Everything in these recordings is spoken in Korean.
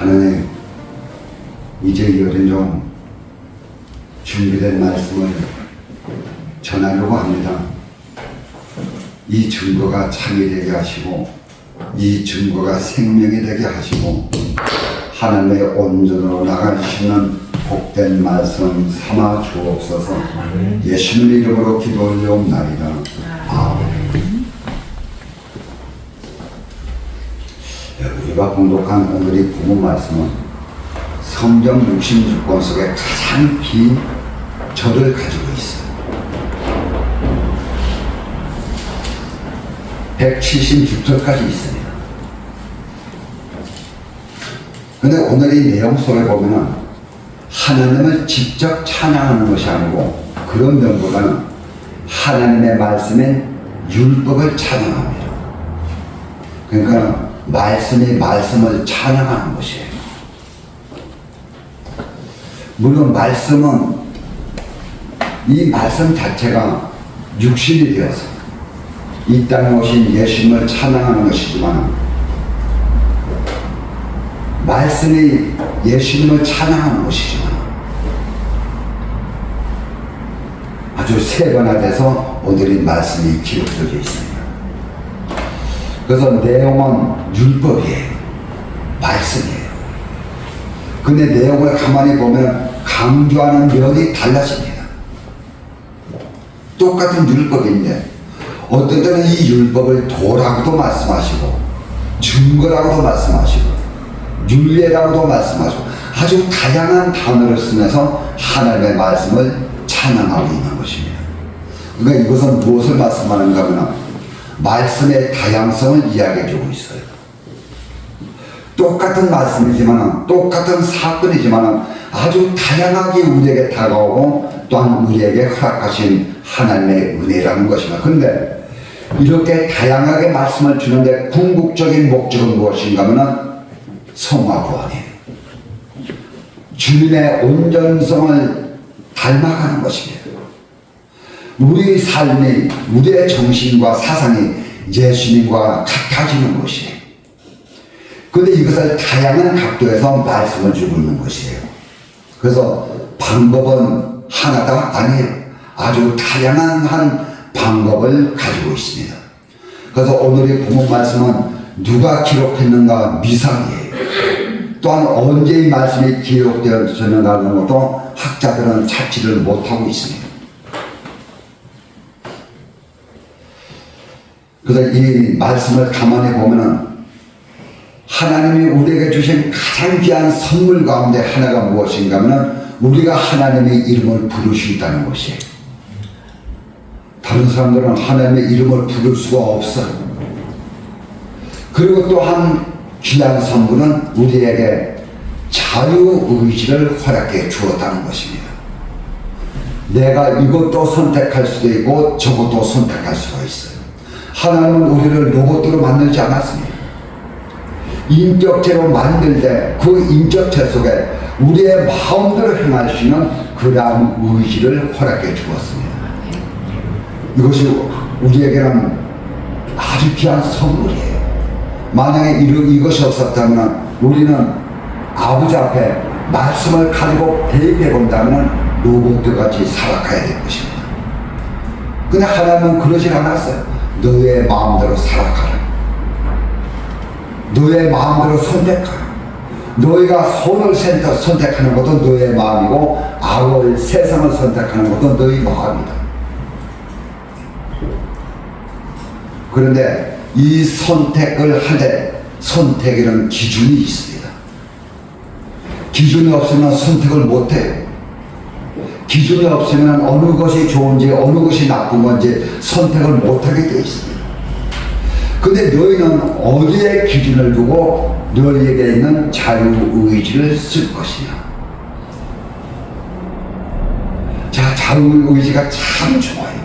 하나님, 이제 이어진 좀 준비된 말씀을 전하려고 합니다. 이 증거가 참이 되게 하시고, 이 증거가 생명이 되게 하시고, 하나님의 온전으로 나갈 수 있는 복된 말씀 삼아 주옵소서. 예수님의 이름으로 기도 올려옵나이다. 아멘. 우리가 공독한 오늘의 부분 말씀은 성경 66권 속에 가장 긴 절을 가지고 있어요. 176절까지 있습니다. 근데 오늘 이 내용 속에 보면은 하나님을 직접 찬양하는 것이 아니고, 그런 면보다는 하나님의 말씀인 율법을 찬양합니다. 그러니까 말씀이 말씀을 찬양하는 것이에요. 물론 말씀은, 이 말씀 자체가 육신이 되어서 이 땅에 오신 예수님을 찬양하는 것이지만, 말씀이 예수님을 찬양하는 것이지만 아주 세분화돼서 오늘의 말씀이 기록되어 있습니다. 그래서 내용은 율법이에요. 말씀이에요. 근데 내용을 가만히 보면 강조하는 면이 달라집니다. 똑같은 율법인데 어떤 때는 이 율법을 도라고도 말씀하시고, 증거라고도 말씀하시고, 율례라고도 말씀하시고, 아주 다양한 단어를 쓰면서 하나님의 말씀을 찬양하고 있는 것입니다. 그러니까 이것은 무엇을 말씀하는가 하면 말씀의 다양성을 이야기해주고 있어요. 똑같은 말씀이지만, 똑같은 사건이지만 아주 다양하게 우리에게 다가오고, 또한 우리에게 허락하신 하나님의 은혜라는 것입니다. 그런데 이렇게 다양하게 말씀을 주는데 궁극적인 목적은 무엇인가 하면 성화 구원이에요. 주님의 온전성을 닮아가는 것입니다. 우리 삶이, 우리의 정신과 사상이 예수님과 같아지는 것이에요. 그런데 이것을 다양한 각도에서 말씀을 주고 있는 것이에요. 그래서 방법은 하나다? 아니에요. 아주 다양한 방법을 가지고 있습니다. 그래서 오늘의 본문 말씀은 누가 기록했는가 미상이에요. 또한 언제 이 말씀이 기록되었는가 하는 것도 학자들은 찾지를 못하고 있습니다. 그래서 이 말씀을 가만히 보면은 하나님이 우리에게 주신 가장 귀한 선물 가운데 하나가 무엇인가 하면 우리가 하나님의 이름을 부를 수 있다는 것이에요. 다른 사람들은 하나님의 이름을 부를 수가 없어요. 그리고 또한 귀한 선물은 우리에게 자유의지를 허락해 주었다는 것입니다. 내가 이것도 선택할 수도 있고 저것도 선택할 수가 있어요. 하나님은 우리를 로봇으로 만들지 않았습니다. 인격체로 만들 때 그 인격체 속에 우리의 마음대로 행할 수 있는 그러한 의지를 허락해 주었습니다. 이것이 우리에게는 아주 귀한 선물이에요. 만약에 이것이 없었다면 우리는 아버지 앞에 말씀을 가지고 대입해 본다면 로봇들같이 살아가야 될 것입니다. 근데 하나님은 그러질 않았어요. 너의 마음대로 살아가라. 너의 마음대로 선택하라. 너희가 선을 선택하는 것도 너의 마음이고, 악을, 세상을 선택하는 것도 너희 마음이다. 그런데 이 선택을 할 때 선택에는 기준이 있습니다. 기준이 없으면 선택을 못해요. 기준이 없으면 어느 것이 좋은지 어느 것이 나쁜 건지 선택을 못하게 되어 있습니다. 근데 너희는 어디에 기준을 두고 너희에게 있는 자유의지를 쓸 것이냐. 자, 자유의지가 참 좋아요.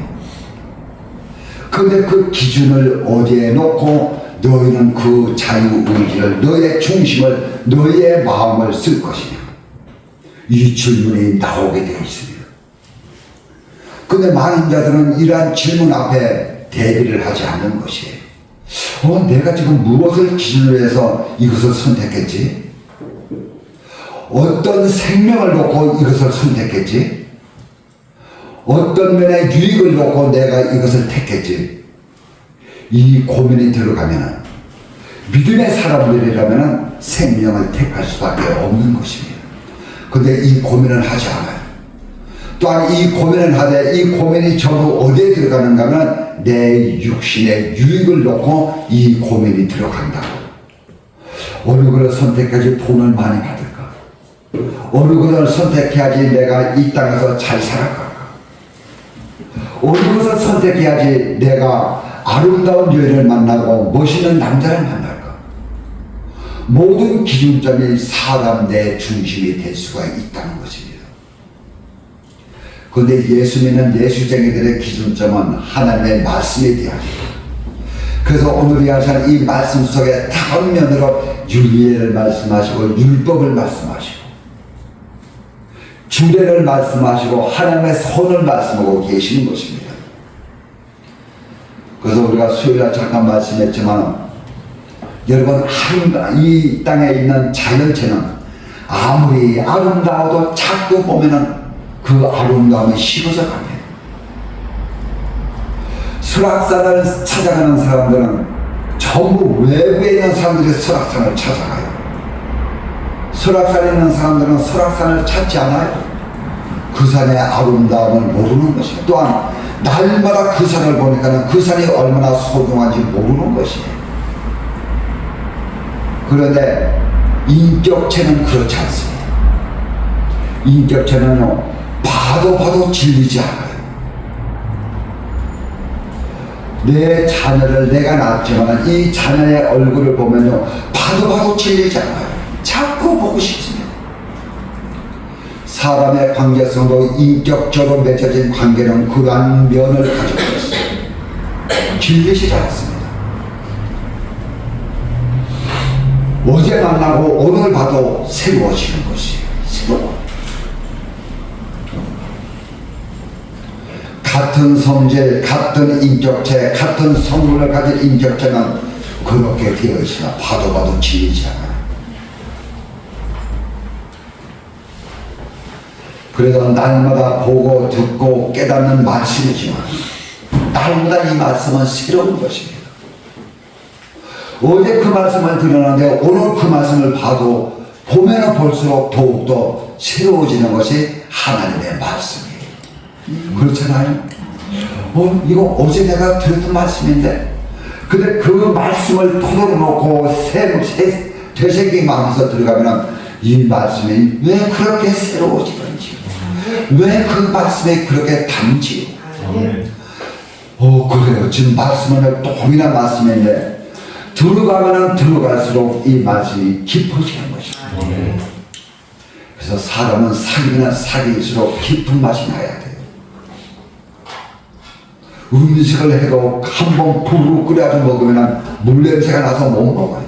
근데 그 기준을 어디에 놓고 너희는 그 자유의지를, 너희의 중심을, 너희의 마음을 쓸 것이냐. 이 질문이 나오게 되어 있습니다. 근데 많은 자들은 이러한 질문 앞에 대비를 하지 않는 것이에요. 내가 지금 무엇을 기준으로 해서 이것을 선택했지? 어떤 생명을 놓고 이것을 선택했지? 어떤 면의 유익을 놓고 내가 이것을 택했지? 이 고민이 들어가면 믿음의 사람들이라면 생명을 택할 수밖에 없는 것입니다. 근데 이 고민을 하지 않아요. 또한 이 고민을 하되 이 고민이 전부 어디에 들어가는가 하면 내 육신의 유익을 놓고 이 고민이 들어간다고. 어느 것을 선택해야지 돈을 많이 받을까? 어느 것을 선택해야지 내가 이 땅에서 잘 살아갈까? 어느 것을 선택해야지 내가 아름다운 여인을 만나고 멋있는 남자를 만날까? 모든 기준점이 사람 내 중심이 될 수가 있다는 것입니다. 그런데 예수 믿는 예수쟁이들의 기준점은 하나님의 말씀이 되어야 됩니다. 그래서 오늘 이야기하는 이 말씀 속에 다른 면으로 윤리를 말씀하시고 율법을 말씀하시고 주례를 말씀하시고 하나님의 선을 말씀하고 계시는 것입니다. 그래서 우리가 수요일에 잠깐 말씀했지만 여러분 이 땅에 있는 자연체는 아무리 아름다워도 자꾸 보면은 그 아름다움이 식어져 갑니다. 설악산을 찾아가는 사람들은 전부 외부에 있는 사람들이 설악산을 찾아가요. 설악산에 있는 사람들은 설악산을 찾지 않아요. 그 산의 아름다움을 모르는 것이에요. 또한 날마다 그 산을 보니까 그 산이 얼마나 소중한지 모르는 것이에요. 그런데 인격체는 그렇지 않습니다. 인격체는요, 봐도 질리지 않아요. 내 자녀를 내가 낳았지만 이 자녀의 얼굴을 보면요, 봐도 질리지 않아요. 자꾸 보고 싶습니다. 사람의 관계성도 인격적으로 맺어진 관계는 그러한 면을 가지고 있어요. 질리지 않았습니다. 어제 만나고 오늘 봐도 새로워지는 것이에요. 새로워. 같은 성질, 같은 인격체, 같은 성분을 가진 인격체는 그렇게 되어 있으나 봐도 질리지 않아요. 그래서 날마다 보고 듣고 깨닫는 말씀이지만 날마다 이 말씀은 새로운 것입니다. 어제 그 말씀을 들었는데 오늘 그 말씀을 봐도 보면 볼수록 더욱더 새로워지는 것이 하나님의 말씀이에요. 그렇잖아요. 이거 어제 내가 들었던 말씀인데 근데 그 말씀을 토대로 놓고 되새김 마음에서 들어가면 이 말씀이 왜 그렇게 새로워지는지, 왜 그 말씀에 그렇게 담지요. 그래요. 지금 말씀은 동일한 말씀인데 들어가면 들어갈수록 이 말씀이 깊어지는 것입니다. 그래서 사람은 사귀면 사귈수록 깊은 맛이 나야 돼요. 음식을 해도 한번 불로 끓여서 먹으면 물냄새가 나서 못 먹어요.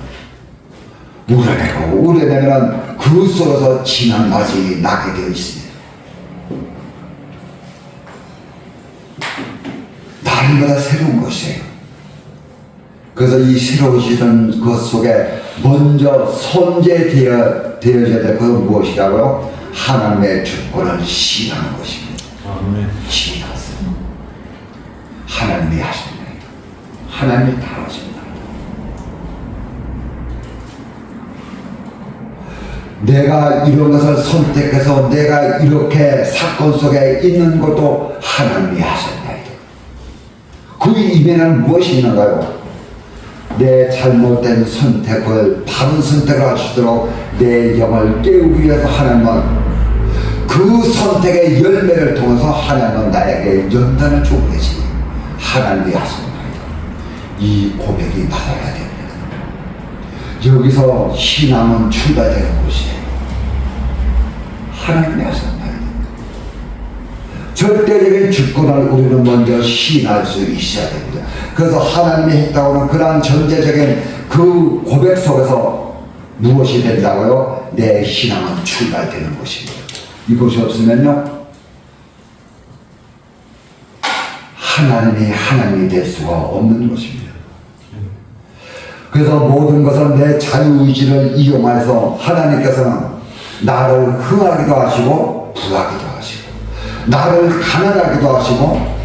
우려내고 우려내면 그 속에서 진한 맛이 나게 되어 있습니다. 날마다 새로운 것이에요. 그래서 이 새로워지는 것 속에 먼저 선제되어져야 될 것은 무엇이라고요? 하나님의 주권을 시인하는 것입니다. 시인하세요. 하나님이 하십니다. 하나님이 다 하십니다. 내가 이런 것을 선택해서 내가 이렇게 사건 속에 있는 것도 하나님이 하셨다. 그 이면에는 무엇이 있는가요? 내 잘못된 선택을 바른 선택을 하시도록 내 영을 깨우기 위해서 하나님은 그 선택의 열매를 통해서 하나님은 나에게 연단을 주고 계시니 하나님이 하십니다. 이 고백이 나와야 됩니다. 여기서 신앙은 출발되는 곳이에요. 하나님이 하십니다. 절대적인 주권을 우리는 먼저 시인할 수 있어야 됩니다. 그래서 하나님이 했다고는 그러한 전제적인 그 고백 속에서 무엇이 된다고요? 내 신앙은 출발되는 것입니다. 이것이 없으면요, 하나님이 될 수가 없는 것입니다. 그래서 모든 것은 내 자유의지를 이용해서 하나님께서는 나를 흥하기도 하시고 부하기도 하시고 나를 가난하기도 하시고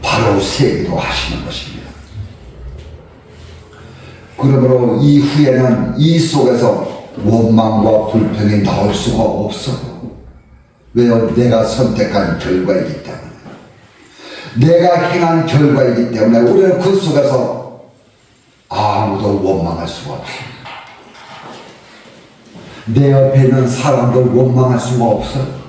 바로 세기도 하시는 것입니다. 그러므로 이후에는 이 속에서 원망과 불평이 나올 수가 없어요. 왜요? 내가 선택한 결과이기 때문에, 내가 행한 결과이기 때문에 우리는 그 속에서 아무도 원망할 수가 없습니다. 내 옆에 있는 사람들 원망할 수가 없어요.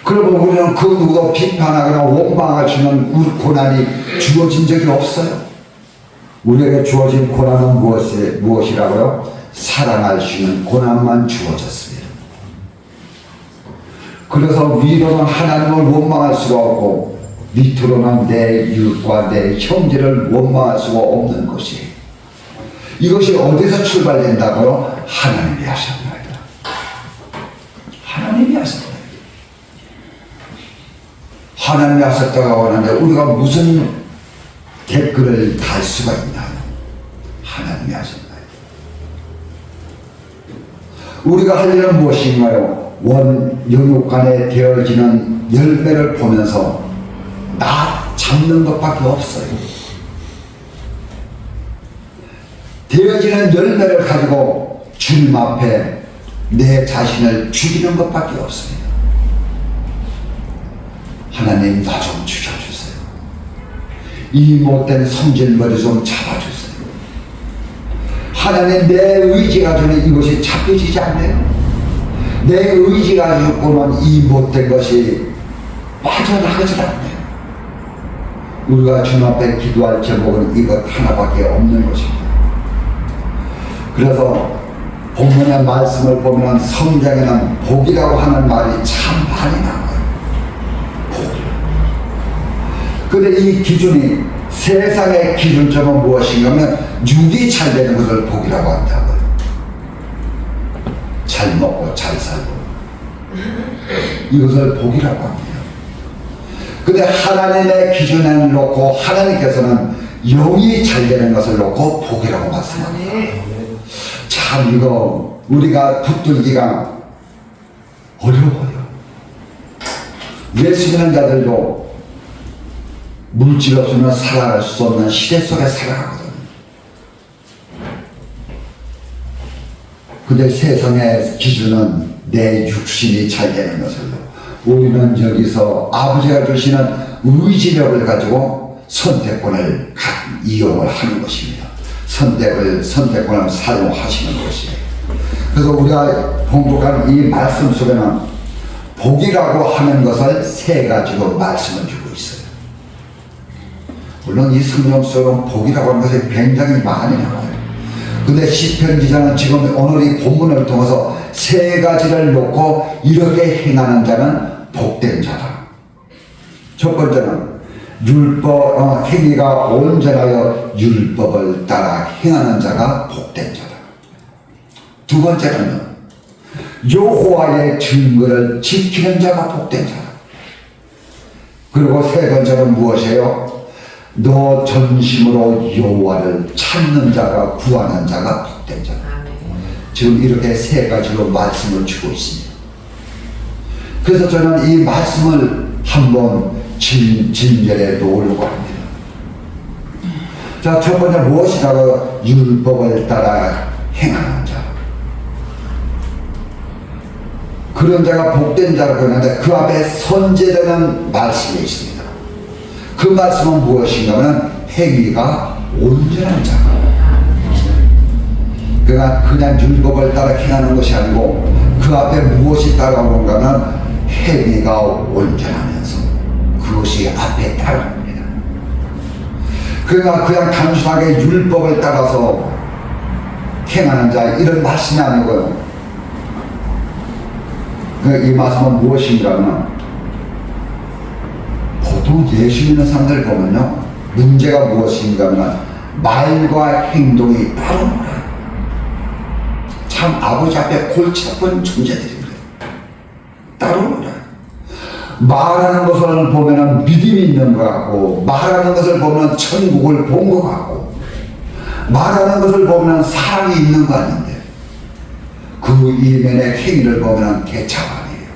그러면 우리는 그 누구도 비판하거나 원망할 수 있는 고난이 주어진 적이 없어요. 우리에게 주어진 고난은 무엇이라고요? 사랑할 수 있는 고난만 주어졌습니다. 그래서 위로는 하나님을 원망할 수가 없고 밑으로는 내 이웃과 내 형제를 원망할 수가 없는 것이에요. 이것이 어디서 출발된다고요? 하나님이 하셨나요? 하나님이 하셨나요? 하나님이 하셨다고 하는데 우리가 무슨 댓글을 달 수가 있나요? 하나님이 하셨나요? 우리가 할 일은 무엇인가요? 영육간에 되어지는 열매를 보면서 나 잡는 것밖에 없어요. 되어지는 열매를 가지고 주님 앞에 내 자신을 죽이는 것밖에 없습니다. 하나님 나 좀 죽여주세요. 이 못된 성질머리 좀 잡아주세요. 하나님 내 의지 가지고는 이것이 잡혀지지 않네요. 내 의지 가지고는 이 못된 것이 빠져나가지 않네요. 우리가 주님 앞에 기도할 제목은 이것 하나밖에 없는 것입니다. 그래서 본문의 말씀을 보면 성경에는 복이라고 하는 말이 참 많이 나와요. 근데 이 기준이 세상의 기준점은 무엇인가 하면 육이 잘 되는 것을 복이라고 한다고요. 잘 먹고 잘 살고 이것을 복이라고 합니다. 근데 하나님의 기준을 놓고 하나님께서는 영이 잘 되는 것을 놓고 복이라고 말씀합니다. 참 이거 우리가 붙들기가 어려워요. 예수 믿는 자들도 물질 없으면 살아갈 수 없는 시대 속에 살아가거든요. 근데 세상의 기준은 내 육신이 잘 되는 것을로, 우리는 여기서 아버지가 주시는 의지력을 가지고 선택권을 이용을 하는 것입니다. 선택권을 사용하시는 것이에요. 그래서 우리가 봉독한 이 말씀 속에는 복이라고 하는 것을 세 가지로 말씀을 주고 있어요. 물론 이 성경 속에는 복이라고 하는 것이 굉장히 많이 나와요. 근데 시편 기자는 지금 오늘 이 본문을 통해서 세 가지를 놓고 이렇게 행하는 자는 복된 자다. 첫 번째는 행위가 온전하여 율법을 따라 행하는 자가 복된 자다. 두 번째는 여호와의 증거를 지키는 자가 복된 자다. 그리고 세 번째는 무엇이에요? 너 전심으로 여호와를 찾는 자가, 구하는 자가 복된 자다. 지금 이렇게 세 가지로 말씀을 주고 있습니다. 그래서 저는 이 말씀을 한번 진절에 놓으려고 합니다. 자, 첫 번째 무엇이라고? 율법을 따라 행하는 자. 그런 자가 복된 자라고 하는데 그 앞에 선제되는 말씀이 있습니다. 그 말씀은 무엇인가 하면 행위가 온전한 자가. 그냥 율법을 따라 행하는 것이 아니고 그 앞에 무엇이 따라오는가 하면 행위가 온전하면서 그것이 앞에 따라옵니다. 그러니까 그냥 단순하게 율법을 따라서 행하는 자 이런 말씀이 아니고요. 이 말씀은 무엇인가 하면 보통 예수 믿는 사람들 보면요, 문제가 무엇인가 하면 말과 행동이 따로 참 아버지 앞에 골치 아픈 존재들입니다. 따로 놀아요. 말하는 것을 보면 믿음이 있는 것 같고, 말하는 것을 보면 천국을 본 것 같고, 말하는 것을 보면 사랑이 있는 거 아닌데 그 이면의 행위를 보면 개차반이에요.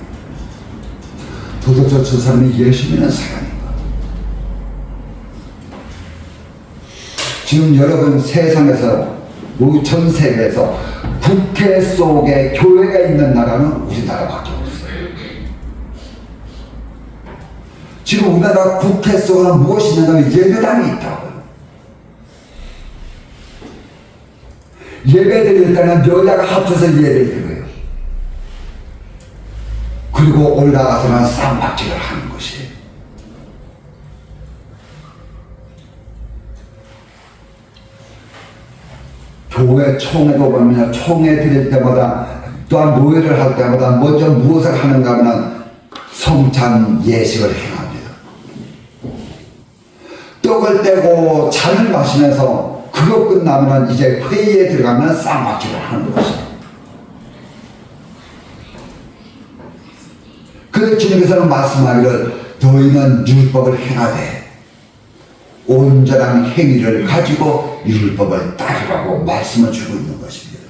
도대체 저 사람이 예수 믿는 사람인가? 지금 여러분 세상에서, 전 세계에서 국회 속에 교회가 있는 나라는 우리나라밖에 없어요. 지금 우리나라 국회 속에는 무엇이 있냐면 예배당이 있다고요. 예배드릴 때는 여자가 합쳐서 예배를 드려요. 그리고 올라가서는 쌈박질을 하는 것이에요. 교회 총회도 보면 총회 드릴 때마다 또한 노예를 할 때마다 먼저 무엇을 하는가 하면 성찬 예식을 행합니다. 떡을 떼고 잔을 마시면서 그거 끝나면 이제 회의에 들어가면 쌍박질을 하는 것이에요. 그런데 주님께서는 말씀하기를 너희는 율법을 행하되 온전한 행위를 가지고 율법을 따르라고 말씀을 주고 있는 것입니다.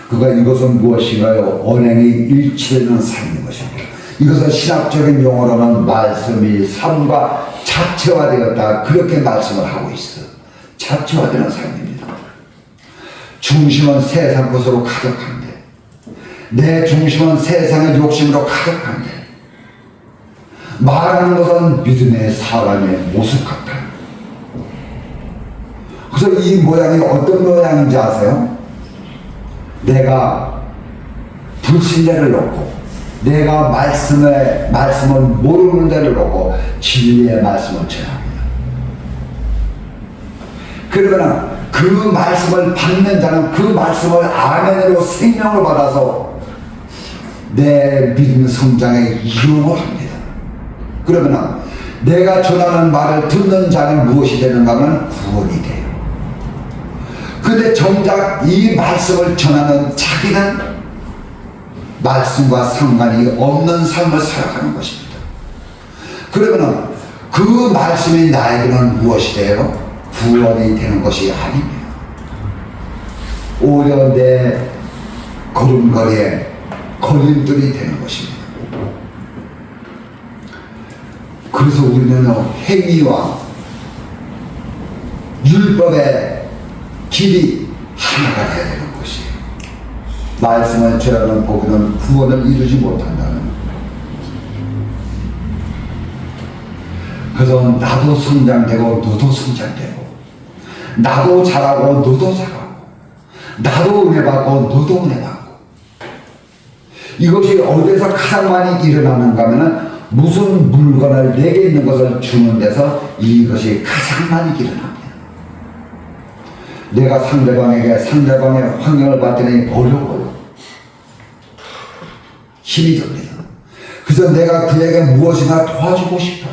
그가 이것은 무엇인가요? 언행이 일치되는 삶인 것입니다. 이것은 신학적인 용어로는 말씀이 삶과 자체화되었다, 그렇게 말씀을 하고 있어요. 자체화되는 삶입니다. 중심은 세상 것으로 가득한데, 내 중심은 세상의 욕심으로 가득한데, 말하는 것은 믿음의 사람의 모습 같다. 그래서 이 모양이 어떤 모양인지 아세요? 내가 불신자를 놓고, 내가 말씀을 모르는 자를 놓고 진리의 말씀을 전합니다. 그러면 그 말씀을 받는 자는 그 말씀을 아멘으로 생명을 받아서 내 믿음 성장에 이용을 합니다. 그러면 내가 전하는 말을 듣는 자는 무엇이 되는가 하면 구원이 돼요. 근데 정작 이 말씀을 전하는 자기는 말씀과 상관이 없는 삶을 살아가는 것입니다. 그러면 그 말씀이 나에게는 무엇이 돼요? 구원이 되는 것이 아닙니다. 오히려 내 걸음걸이에 걸림돌이 되는 것입니다. 그래서 우리는 행위와 율법의 길이 하나가 되어야 되는 것이에요. 말씀을 전하는 복음은 구원을 이루지 못한다는. 그래서 나도 성장되고 너도 성장되고, 나도 잘하고 너도 잘하고, 나도 은혜 받고 너도 은혜 받고. 이것이 어디서 가장 많이 일어나는가 하면 무슨 물건을 내게 있는 것을 주는 데서 이것이 가장 많이 일어납니다. 내가 상대방의 환경을 봤더니 어려워요. 힘이 듭니다. 그래서 내가 그에게 무엇이나 도와주고 싶어요.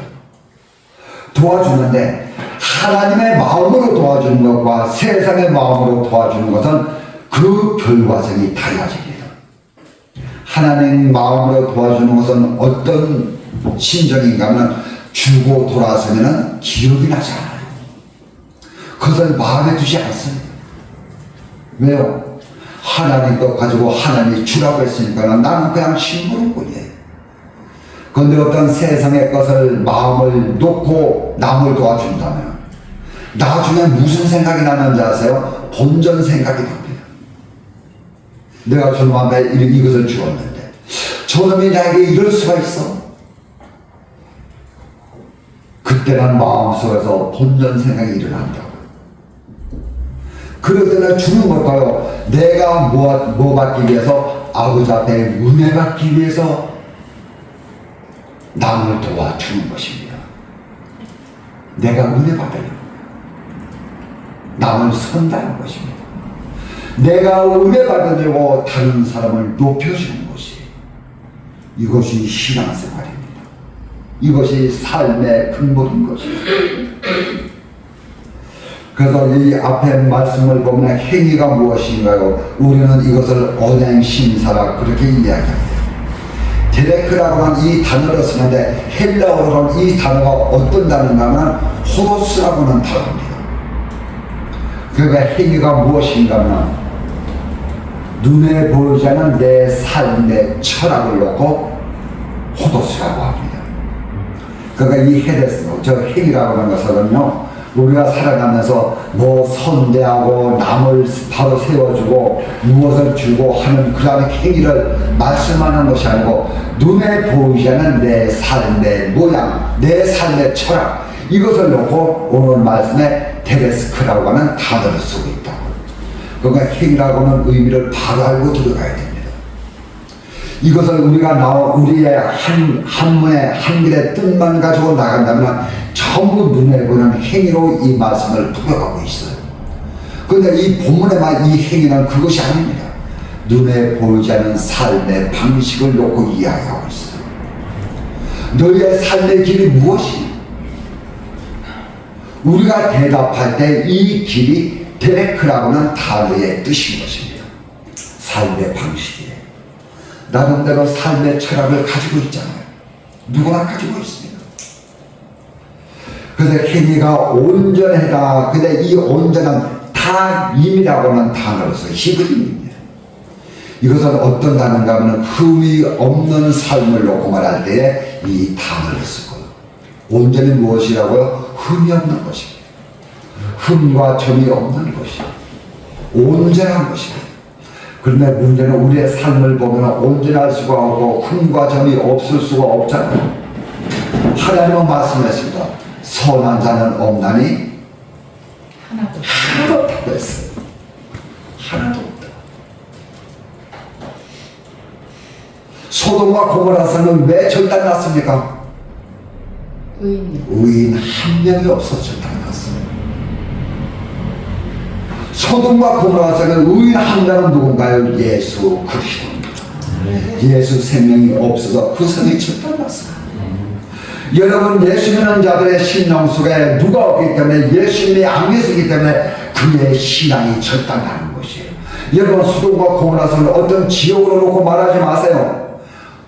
도와주는데 하나님의 마음으로 도와주는 것과 세상의 마음으로 도와주는 것은 그 결과성이 달라집니다. 하나님 마음으로 도와주는 것은 어떤 심정인가 하면 주고 돌아서면 기억이 나지 않아요. 그것을 마음에 두지 않습니다. 왜요? 하나님 것 가지고 하나님이 주라고 했으니까 나는 그냥 심부름꾼이에요. 그런데 어떤 세상의 것을 마음을 놓고 남을 도와준다면 나중에 무슨 생각이 나는지 아세요? 본전 생각이 납니다. 내가 저놈한테 이것을 주었는데 저놈이 나에게 이럴 수가 있어? 그때는 마음속에서 본전 생각이 일어난다고. 그럴 때는 주는 것도요, 내가 뭐 받기 위해서, 아버지 앞에 은혜 받기 위해서 남을 도와주는 것입니다. 내가 은혜 받으려고 남을 선다는 것입니다. 내가 은혜 받으려고 다른 사람을 높여주는 것이, 이것이 신앙생활입니다. 이것이 삶의 근본인 것입니다. 그래서 이 앞에 말씀을 보면 행위가 무엇인가요? 우리는 이것을 언행심사라 그렇게 이야기합니다. 데레크라고 하는 이 단어를 쓰는데 헬라어로는 이 단어가 어떤 단어인가 하면 호로스라고는 단어입니다. 그러니까 행위가 무엇인가 하면 눈에 보이지 않는 내 삶의 철학을 놓고 호도수라고 합니다. 그러니까 이 헤데스, 저 행이라고 하는 것은요, 우리가 살아가면서 뭐 선대하고 남을 바로 세워주고 무엇을 주고 하는 그런 행위를 말씀하는 것이 아니고, 눈에 보이지 않는 내 삶의 모양, 내 삶의 철학, 이것을 놓고 오늘 말씀에 데레스크라고 하는 단어를 쓰고 있다. 그러니까 행이라고 하는 의미를 바로 알고 들어가야 됩니다. 이것을 우리가 우리의 한문의 한글의 뜻만 가지고 나간다면 전부 눈에 보이는 행위로 이 말씀을 풀어가고 있어요. 그런데 이 본문에만 이 행위는 그것이 아닙니다. 눈에 보이지 않는 삶의 방식을 놓고 이야기하고 있어요. 너희의 삶의 길이 무엇이? 우리가 대답할 때 이 길이 데레크라고 하는 단어의 뜻인 것입니다. 삶의 방식이에요. 나름대로 삶의 철학을 가지고 있잖아요. 누구나 가지고 있습니다. 그래서 행위가 온전해라. 근데 이 온전한 타임이라고 하는 단어로서 히브리입니다. 이것은 어떤 단어인가 하면 흠이 없는 삶을 놓고 말할 때에 이 단어를 쓰고, 온전히 무엇이라고요? 흠이 없는 것입니다. 흠과 점이 없는 것이요, 온전한 것입니다. 그런데 문제는 우리의 삶을 보면 온전할 수가 없고 흠과 점이 없을 수가 없잖아요. 하나님은 말씀했습니다. 선한 자는 없나니 하나도 없다고 했어요. 하나도 없다. 소돔과 고모라 성은 왜 절단났습니까? 의인 한 명이 없어서 절단났어요. 소돔과 고모라 성의 의인 한 명은 누군가요? 예수 그리스도입니다. 예수 생명이 없어서 그 성이 절단났어요. 여러분, 예수 믿는 자들의 심령 속에 누가 없기 때문에, 예수님이 안 계시기 때문에 그의 신앙이 절단나는 것이에요. 여러분, 소돔과 고모라 성을 어떤 지옥으로 놓고 말하지 마세요.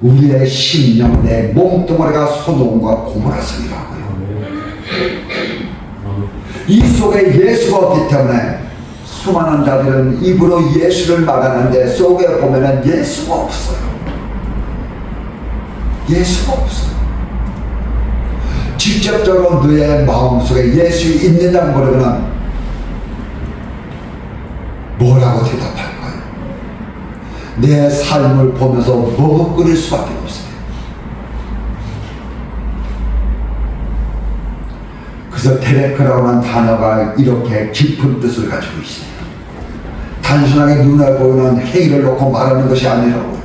우리의 심령, 내 몸뚱아리가 소돔과 고모라 성이라고요. 이 속에 예수가 없기 때문에 수많은 자들은 입으로 예수를 말하는데 속에 보면은 예수가 없어요. 예수가 없어요. 직접적으로 너의 마음속에 예수 있느냐 모르면 뭐라고 대답할까요? 내 삶을 보면서 머뭇거릴 수밖에 없어요. 그래서 데레크라고 하는 단어가 이렇게 깊은 뜻을 가지고 있어요. 단순하게 눈에 보이는 행위를 놓고 말하는 것이 아니라고요.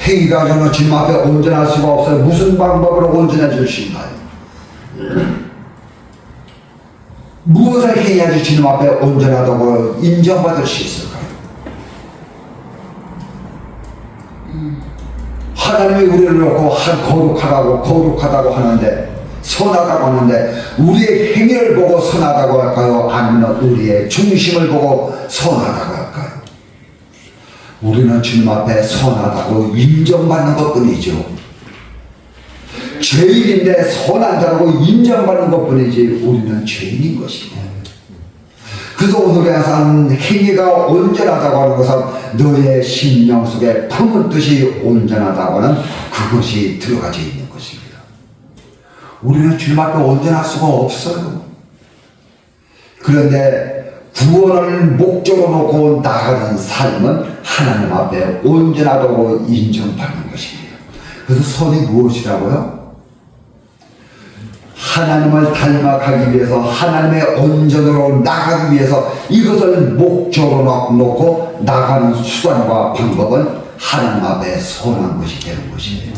행위가 저는 주님 앞에 온전할 수가 없어요. 무슨 방법으로 온전해질 수 있나요? 무엇을 해야지 주님 앞에 온전하다고 인정받을 수 있을까요? 하나님이 우리를 놓고 거룩하다고 하는데, 선하다고 하는데, 우리의 행위를 보고 선하다고 할까요? 아니면 우리의 중심을 보고 선하다고 할까요? 우리는 주님 앞에 선하다고 인정받는 것뿐이죠. 죄인인데 선한 자라고 인정받는 것뿐이지 우리는 죄인인 것입니다. 그래서 오늘의 행위가 온전하다고 하는 것은 너의 심령 속에 품은 뜻이 온전하다고 하는 그것이 들어가져 있는 것입니다. 우리는 주님 앞에 온전할 수가 없어요. 그런데 구원을 목적으로 놓고 나가는 삶은 하나님 앞에 온전하다고 인정받는 것입니다. 그래서 선이 무엇이라고요? 하나님을 닮아가기 위해서, 하나님의 온전으로 나가기 위해서 이것을 목적으로 놓고 나가는 수단과 방법은 하나님 앞에 선한 것이 되는 것이에요.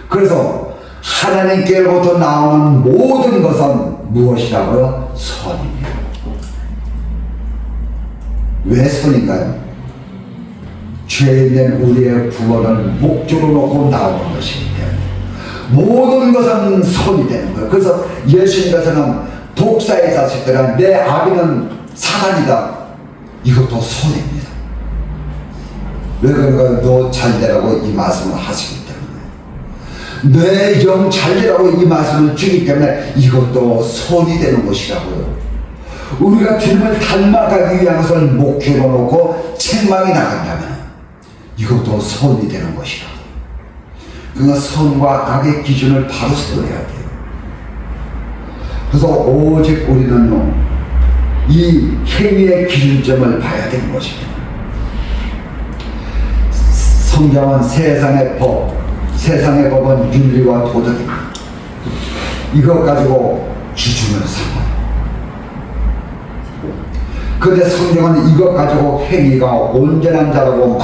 그래서 하나님께로부터 나오는 모든 것은 무엇이라고요? 선입니다. 왜 선인가요? 죄인된 우리의 구원을 목적으로 놓고 나오는 것이기 때문에 모든 것은 선이 되는 거예요. 그래서 예수님께서는 독사의 자식들아, 내 아비는 사단이다. 이것도 선입니다. 왜 그런가요? 너 잘되라고 이 말씀을 하시기 때문에, 내 영 잘되라고 이 말씀을 주기 때문에 이것도 선이 되는 것이라고요. 우리가 주님을 닮아가기 위한 것을 목표로 놓고 책망이 나간다면 이것도 선이 되는 것이다. 그러니까 선과 악의 기준을 바로 세워야 돼요. 그래서 오직 우리는요, 이 행위의 기준점을 봐야 되는 것입니다. 성경은 세상의 법, 세상의 법은 윤리와 도덕입니다. 이것 가지고 기준을 삼아요. 그런데 성경은 이것 가지고 행위가 온전한 자라고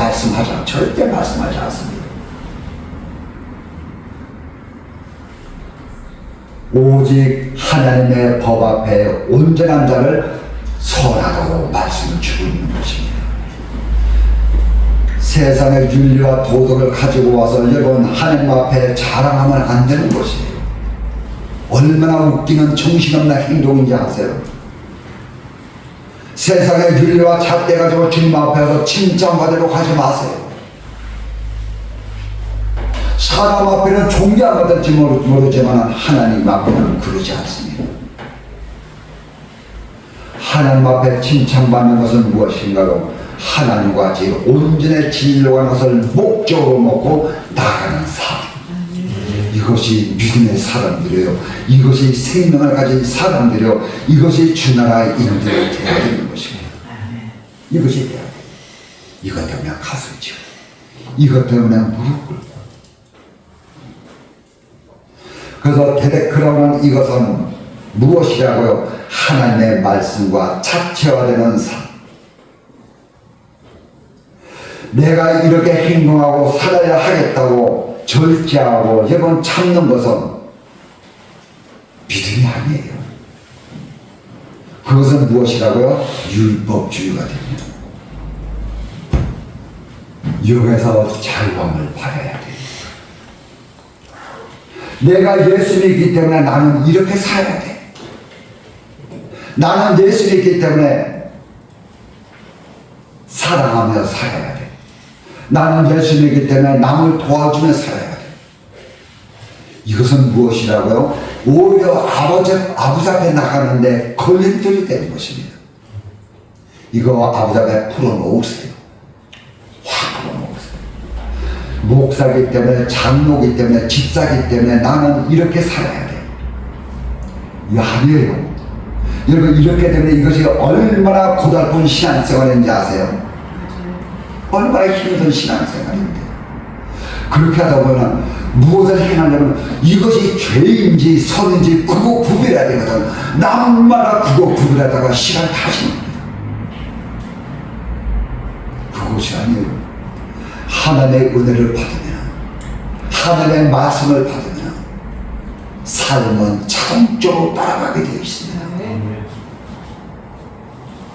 절대 말씀하지 않습니다. 오직 하나님의 법 앞에 온전한 자를 선하다고 말씀을 주고 있는 것입니다. 세상의 윤리와 도덕을 가지고 와서 여러분 하나님 앞에 자랑하면 안 되는 것이에요. 얼마나 웃기는 정신없는 행동인지 아세요? 세상의 윤리와 잣대 가지고 주님 앞에서 칭찬받으려고 하지 마세요. 사람 앞에는 존경받을지 모르지만 하나님 앞에는 그러지 않습니다. 하나님 앞에 칭찬받는 것은 무엇인가요? 하나님과 같이 온전해지려고 하는 것을 목적으로 놓고 나가는 삶. 이것이 믿음의 사람들이에요. 이것이 생명을 가진 사람들이요. 이것이 주나라의 인들이 되어야 되는 것입니다. 이것이 돼야 돼요. 이것 때문에 가슴 치고, 이것 때문에 무릎 꿇고. 그래서 그러면 이것은 무엇이라고요? 하나님의 말씀과 자체화되는 삶. 내가 이렇게 행동하고 살아야 하겠다고 절제하고 여러분 참는 것은 믿음이 아니에요. 그것은 무엇이라고요? 율법주의가 됩니다. 여기서 자유함을 받아야 돼요. 내가 예수 믿기 때문에 나는 이렇게 살아야 돼. 나는 예수 믿기 때문에 사랑하며 살아야 돼. 나는 예수 믿기 때문에 남을 도와주며 살아야 돼. 이것은 무엇이라고요? 오히려 아버지 앞에 나가는데 걸림돌이 되는 것입니다. 이거 아버지 앞에 풀어놓으세요. 확 풀어놓으세요. 목사기 때문에, 장로기 때문에, 집사기 때문에 나는 이렇게 살아야 돼. 이거 아니에요. 여러분, 이렇게 되면 이것이 얼마나 고달픈 신앙생활인지 아세요? 얼마나 힘든 신앙생활인데. 그렇게 하다 보면 무엇을 행하려면 이것이 죄인지 선인지 그거 구별해야 되거든. 남마다 그거 구별하다가 시간 다 지납니다. 그것이 아니에요. 하나님의 은혜를 받으면, 하나님의 말씀을 받으면 삶은 자동적으로 따라가게 되어 있습니다.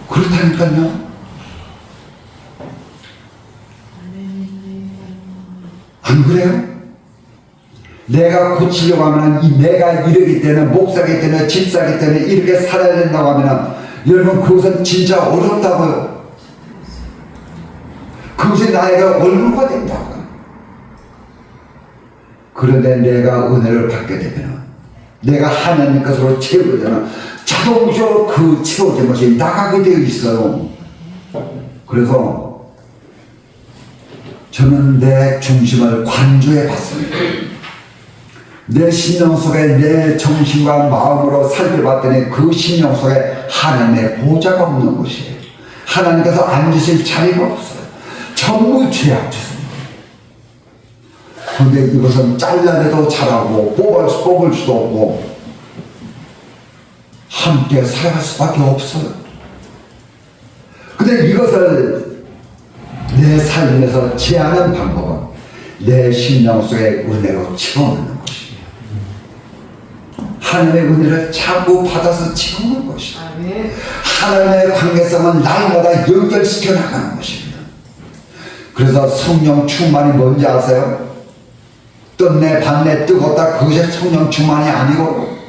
그렇다니까요. 안 그래요? 내가 고치려고 하면 내가 이러기 때문에, 목사기 때문에, 집사기 때문에 이렇게 살아야 된다고 하면 여러분 그것은 진짜 어렵다고요. 그것이 나에게 얼마가 된다고요. 그런데 내가 은혜를 받게 되면, 내가 하나님 것으로 채우게 되면 자동적으로 그 채워진 것이 나가게 되어 있어요. 그래서 저는 내 중심을 관조해 봤습니다. 내 심령 속에 내 정신과 마음으로 살펴봤더니 그 심령 속에 하나님의 보좌가 없는 곳이에요. 하나님께서 앉으실 자리가 없어요. 전부 죄악죄습니다. 그런데 이것은 잘라내도 잘하고 뽑을 수도 없고 함께 살아갈 수밖에 없어요. 근데 이것을 내 삶에서 제하는 방법은 내 심령 속에 은혜로 채워넣는 것입니다. 하나님의 은혜를 자꾸 받아서 채우는 것입니다. 하나님의 관계성은 날마다 연결시켜 나가는 것입니다. 그래서 성령 충만이 뭔지 아세요? 떴네 봤네 뜨겁다, 그것이 성령 충만이 아니고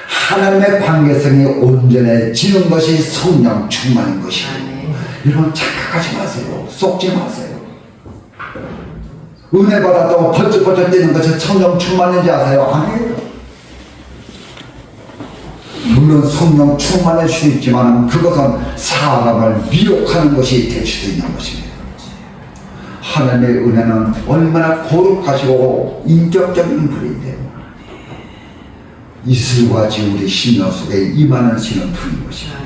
하나님의 관계성이 온전해지는 것이 성령 충만인 것입니다. 여러분 착각하지 마세요. 속지 마세요. 은혜 받았다고 번쩍번쩍 뛰는 것이 성령 충만인지 아세요? 아니에요. 물론 성령 충만할 수 있지만 그것은 사람을 미혹하는 것이 될 수도 있는 것입니다. 하나님의 은혜는 얼마나 거룩하시고 인격적인 분인데 이슬과 지울이 심령 속에 임하는 신은 분인 것입니다.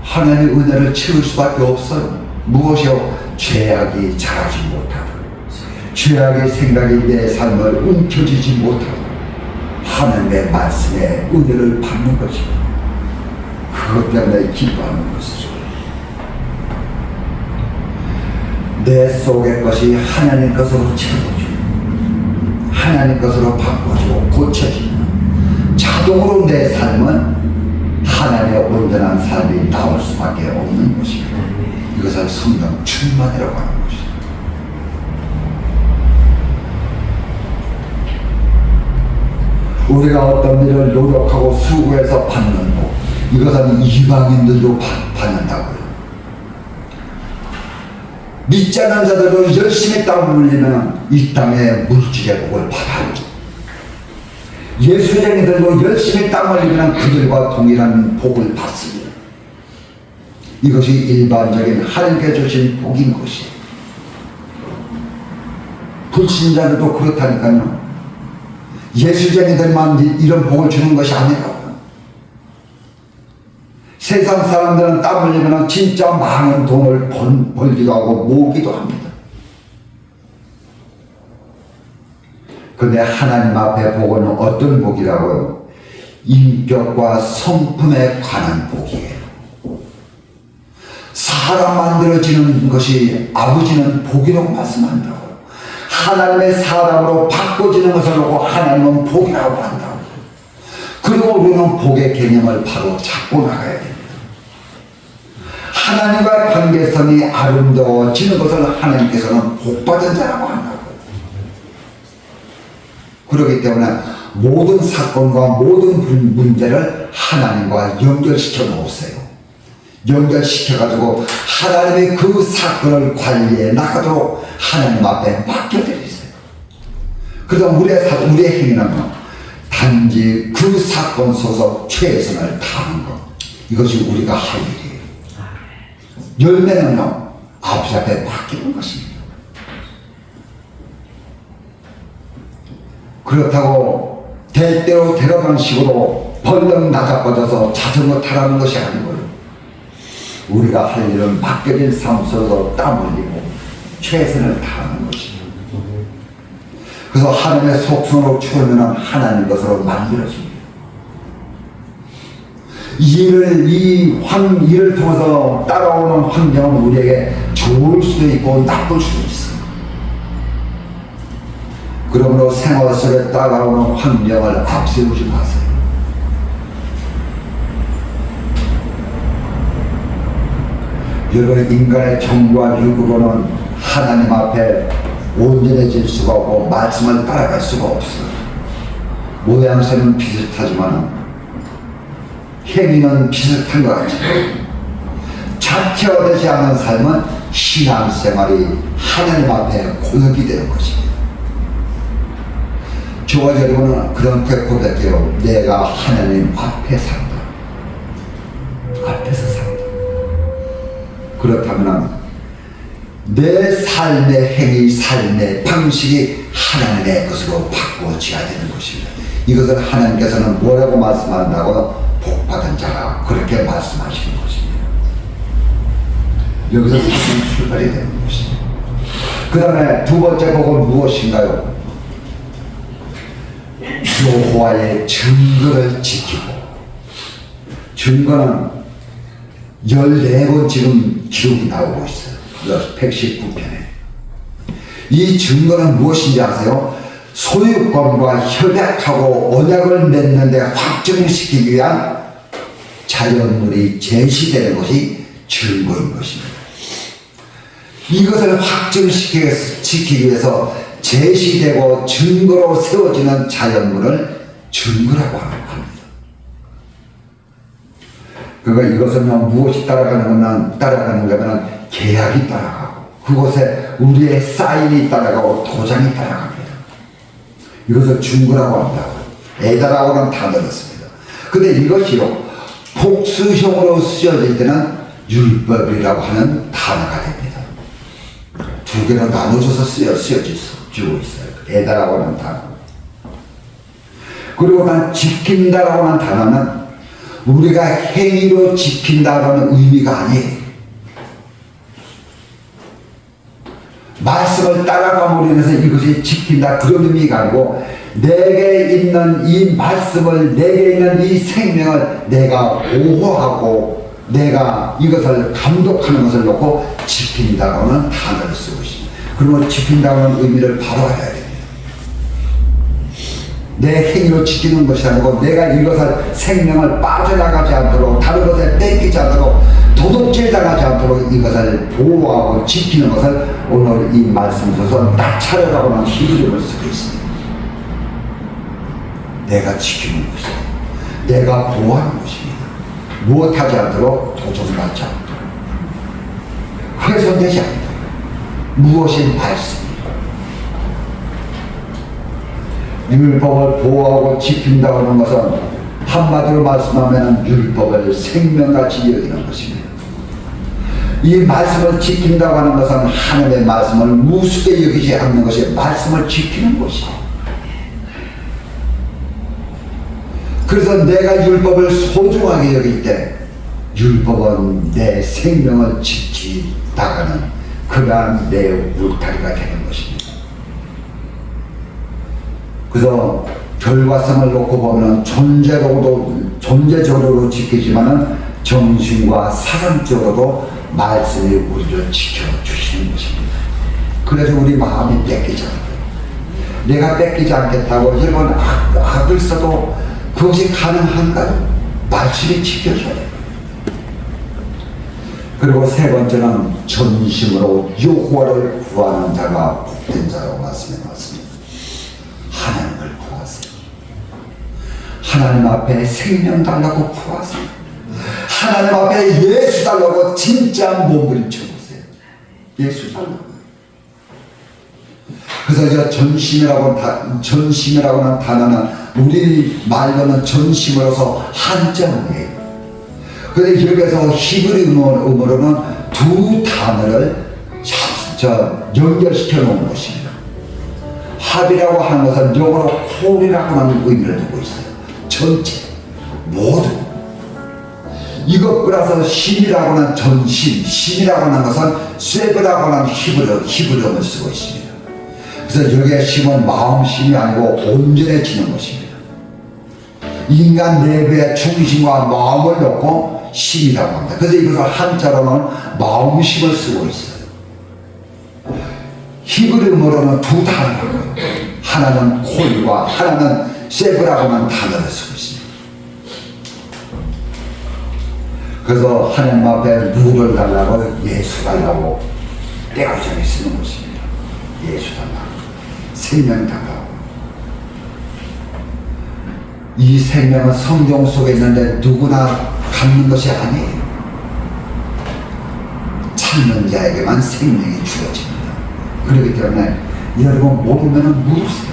하나님의 은혜를 채울 수밖에 없어요. 무엇이요? 죄악이 자라지 못하고 죄악의 생각이 내 삶을 움켜쥐지 못하고 하나님의 말씀에 은혜를 받는 것입니다. 그것 때문에 기뻐하는 것이죠. 내 속의 것이 하나님 것으로 채워지고 하나님 것으로 바꿔지고 고쳐지면 자동으로 내 삶은 하나님의 온전한 삶이 나올 수밖에 없는 것입니다. 이것을 성령 충만이라고 하는 것입니다. 우리가 어떤 일을 노력하고 수고해서 받는 복, 이것은 이방인들도 받는다고요. 믿지 않는 자들도 열심히 땀을 흘리면 이 땅에 물질의 복을 받아요. 예수쟁이들도 열심히 땀을 흘리면 그들과 동일한 복을 받습니다. 이것이 일반적인 하나님께 주신 복인 것이에요. 불신자들도 그렇다니까요. 예수쟁이들만 이런 복을 주는 것이 아니라고요. 세상 사람들은 땀 흘리면 진짜 많은 돈을 벌기도 하고 모으기도 합니다. 그런데 하나님 앞에 복은 어떤 복이라고요? 인격과 성품에 관한 복이에요. 사람 만들어지는 것이 아버지는 복이라고 말씀한다고요. 하나님의 사람으로 바꿔지는 것을 보고 하나님은 복이라고 한다고. 그리고 우리는 복의 개념을 바로 잡고 나가야 됩니다. 하나님과의 관계성이 아름다워지는 것을 하나님께서는 복받은 자라고 한다고. 그렇기 때문에 모든 사건과 모든 문제를 하나님과 연결시켜 놓으세요. 연결시켜가지고 하나님의 그 사건을 관리해 나가도록 하나님 앞에 맡겨드리세요. 그래서 우리의 행위는 단지 그 사건 속에서 최선을 다하는 것, 이것이 우리가 할 일이에요. 열매는요, 아버지 앞에 맡기는 것입니다. 그렇다고 대대로 데려가는 식으로 벌렁 나자빠져서 자전거 타라는 것이 아니고요. 우리가 할 일은 맡겨진 삶 속에서 땀 흘리고 최선을 다하는 것입니다. 그래서 하나님의 속성으로 추우면 하나님 것으로 만들어집니다. 이 일을 통해서 따라오는 환경은 우리에게 좋을 수도 있고 나쁠 수도 있어요. 그러므로 생활 속에 따라오는 환경을 앞세우지 마세요. 여러분, 인간의 정과 육으로는 하나님 앞에 온전해질 수가 없고 말씀을 따라갈 수가 없어요. 모양새는 비슷하지만 행위는 비슷한 것 같아요. 자체화되지 않는 삶은 신앙생활이 하나님 앞에 고역이 되는 것입니다. 저와 여러분은 그렇게 고백해요. 내가 하나님 앞에 산다. 앞에서 산다. 그렇다면 내 삶의 행위, 삶의 방식이 하나님의 것으로 바꿔져야 되는 것입니다. 이것을 하나님께서는 뭐라고 말씀한다고? 복받은 자라, 그렇게 말씀하시는 것입니다. 여기서 삶이 출발이 되는 것입니다. 그 다음에 두 번째 복은 무엇인가요? 여호와의 증거를 지키고. 증거는 14번 지금 기록이 나오고 있어요. 119편에. 이 증거는 무엇인지 아세요? 소유권과 협약하고 언약을 맺는데 확정시키기 위한 자연물이 제시되는 것이 증거인 것입니다. 이것을 확정시키기 위해서 제시되고 증거로 세워지는 자연물을 증거라고 합니다. 그러니까 이것은 무엇이 따라가는 거냐면 계약이 따라가고 그곳에 우리의 사인이 따라가고 도장이 따라갑니다. 이것을 중구라고 한다고. 에다라고는 단어를 씁니다. 근데 이것이요, 복수형으로 쓰여질 때는 율법이라고 하는 단어가 됩니다. 두 개로 나눠져서 쓰여지고 있어요. 에다라고 하는 단어. 그리고 난 지킨다라고 하는 단어는 우리가 행위로 지킨다라는 의미가 아니에요. 말씀을 따라감으로 인해서 이것이 지킨다 그런 의미가 아니고, 내게 있는 이 말씀을, 내게 있는 이 생명을 내가 보호하고 내가 이것을 감독하는 것을 놓고 지킨다라는 단어를 쓰고 있습니다. 그러면 지킨다는 의미를 바로 알아야 됩니다. 내 행위로 지키는 것이 아니고 내가 이것을 생명을 빠져나가지 않도록, 다른 것에 뺏기지 않도록, 도둑질 당하지 않도록 이것을 보호하고 지키는 것을 오늘 이 말씀에서 나차려라고 하는 히브리어를 쓰고 있습니다. 내가 지키는 것이다. 내가 보호하는 것입니다. 무엇하지 않도록, 도전받지 않도록, 훼손되지 않도록. 무엇이 말씀입니다. 율법을 보호하고 지킨다고 하는 것은 한마디로 말씀하면 율법을 생명같이 여기는 것입니다. 이 말씀을 지킨다고 하는 것은 하나님의 말씀을 우습게 여기지 않는 것이 말씀을 지키는 것이에요. 그래서 내가 율법을 소중하게 여길 때 율법은 내 생명을 지키다가는 그러한 내 울타리가 되는 것입니다. 그래서 결과성을 놓고 보면 존재적으로도 지키지만은 정신과 사상적으로도 말씀이 우리를 지켜주시는 것입니다. 그래서 우리 마음이 뺏기지 않아요. 내가 뺏기지 않겠다고 여러분 악을 써도 그것이 가능한가요? 말씀이 지켜줘야 돼요. 그리고 세 번째는 전심으로 여호와를 구하는 자가 복된 자라고 말씀해 놨습니다. 하나님을 구하세요. 하나님 앞에 생명 달라고 구하세요. 하나님 앞에 예수 달라고 진짜 몸부림쳐보세요. 예수 달라고. 그래서 전심이라고 하는 단어는 우리 말로는 전심으로서 한자어예요. 그런데 여기서 히브리어로는 두 단어를 연결시켜 놓은 것입니다. 합이라고 하는 것은 영어로 홀이라고 하는 의미를 두고 있어요. 전체, 모두. 이것 플러스 힘이라고 하는 전심, 힘이라고 하는 것은 쇠브라고 하는 히브리어를 쓰고 있습니다. 그래서 여기에 힘은 마음심이 아니고 온전해지는 것입니다. 인간 내부의 중심과 마음을 놓고 힘이라고 합니다. 그래서 이것을 한자로는 마음심을 쓰고 있어요. 히브리어로는 두 단어예요. 하나는 콜과 하나는 세브라고 하는 단어를 쓰고 있습니다. 그래서 하나님 앞에 누구를 달라고? 예수 달라고 떼어전에 쓰는 것입니다. 예수 달라고, 생명 달라고. 이 생명은 성경 속에 있는데 누구나 갖는 것이 아니에요. 찾는 자에게만 생명이 주어집니다. 그렇기 때문에 여러분 모르면 물으세요.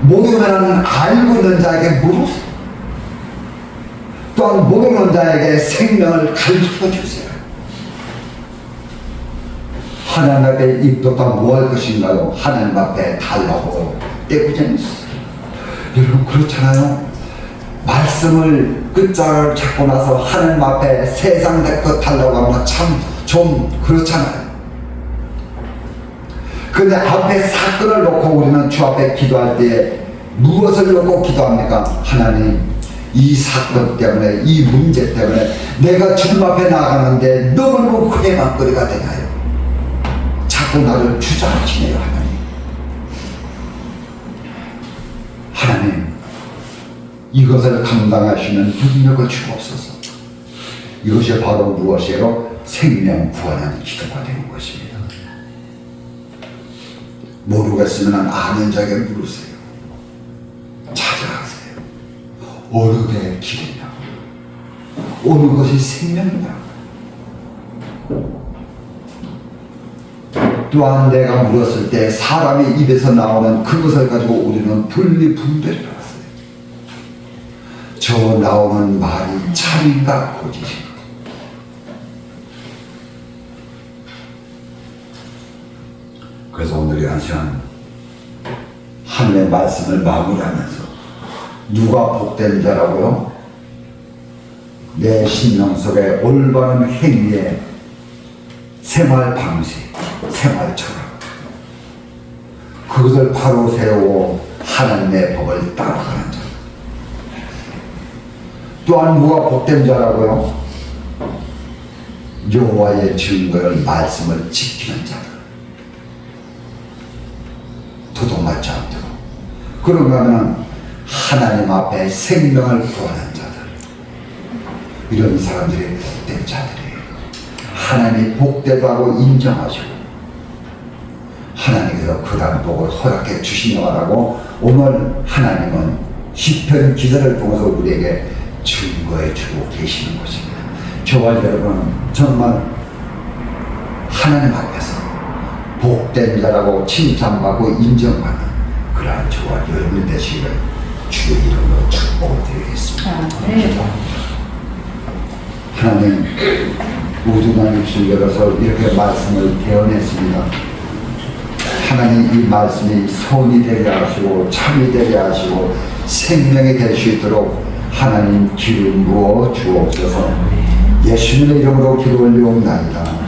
모르면 알고 있는 자에게 물으세요. 또한 모르는 자에게 생명을 가르쳐 주세요. 하나님 앞에 입도가 뭐 할 것인가요? 하나님 앞에 달라고 떼구쟁이 있어요. 여러분 그렇잖아요. 말씀을 끝자를 잡고 나서 하나님 앞에 세상 내 것 달라고 하면 참 좀 그렇잖아요. 근데 앞에 사건을 놓고 우리는 주 앞에 기도할 때 무엇을 놓고 기도합니까? 하나님, 이 사건 때문에, 이 문제 때문에 내가 주님 앞에 나가는데 너무너무 회방거리가 되나요? 자꾸 나를 주저하시네요. 하나님, 이것을 감당하시는 능력을 주옵소서. 이것이 바로 무엇이에요? 생명 구하는 기도가 되는 것입니다. 모르겠으면 아는 자에게 물으세요. 찾아가세요. 어느 게 길이냐고, 어느 것이 생명이냐고. 또한 내가 물었을 때 사람의 입에서 나오는 그것을 가지고 우리는 분리분별을 하았어요. 저 나오는 말이 참인가 거짓인가. 그래서 오늘 이 시간 하나님의 말씀을 마무리하면서 누가 복된 자라고요? 내 심령 속에 올바른 행위에 생활 방식, 생활 철학 그것을 바로 세우고 하나님의 법을 따라가는 자. 또한 누가 복된 자라고요? 여호와의 증거를 말씀을 지키는 자들. 도둑맞지 않도록. 그런가 하면 하나님 앞에 생명을 구하는 자들. 이런 사람들이 복된 자들이에요. 하나님이 복되다고 인정하시고 하나님께서 그러한 복을 허락해 주시냐라고 오늘 하나님은 시편 기자를 통해서 우리에게 증거해 주고 계시는 것입니다. 저와 여러분은 정말 하나님 앞에서 복된 자라고 칭찬받고 인정받는 그러한 저와 여러분 되시기를 주의 이름으로 축복을 드리겠습니다. 하나님, 우두한 입술 열어서 이렇게 말씀을 개헌했습니다. 하나님, 이 말씀이 선이 되게 하시고 참이 되게 하시고 생명이 될 수 있도록 하나님 기름 부어 주옵소서. 예수님의 이름으로 기도 올리옵나이다.